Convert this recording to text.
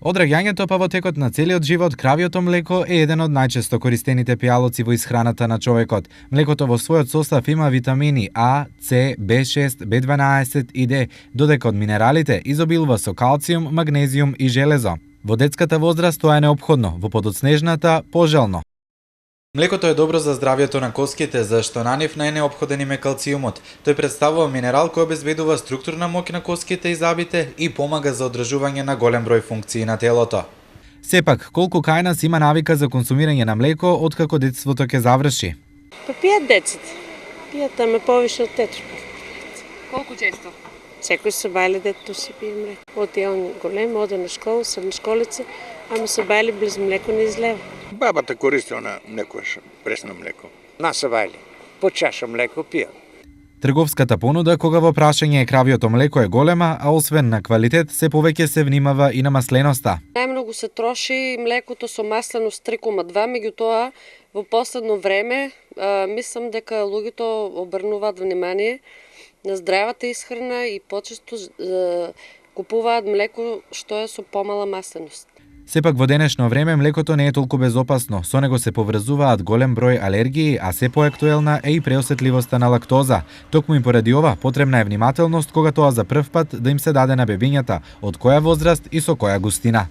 Од раѓањето па во текот на целиот живот, кравјото млеко е еден од најчесто користените пијалоци во исхраната на човекот. Млекото во својот состав има витамини А, С, B6, B12 и Д, додека од минералите изобилува со калциум, магнезиум и железо. Во детската возраст тоа е неопходно, во подоцнежната пожелно. Млекото е добро за здравјето на коските, зашто на нив не е неопходен им е калциумот. Тој представува минерал кој обезбедува структурна моќ на коските и забите и помага за одржување на голем број функции на телото. Сепак, колку кај нас има навика за консумирање на млеко откако детството ќе заврши? Па пијат децата. Пијат, ама повише од 4 пати. Колку често? Секој собајле дето си пие млеко. Оти он голем, оде на школа, средношколица, ама собајле близ млеко не излева. Бабата користи она некојаш пресно млеко. На собајле, по чаша млеко пија. Трговската понуда кога во прашање кравјото млеко е голема, а освен на квалитет, се повеќе се внимава и на масленоста. Најмногу се троши млекото со масленост 3,2, меѓутоа во последно време мислам дека луѓето обрнуваат внимание на здравата исхрана и почесто купуваат млеко што е со помала масленост. Сепак во денешно време млекото не е толку безопасно, со него се поврзуваат голем број алергии, а се поактуелна е и преосетливоста на лактоза. Токму и поради ова потребна е внимателност кога тоа за прв пат да им се даде на бебињата, од која возраст и со која густина.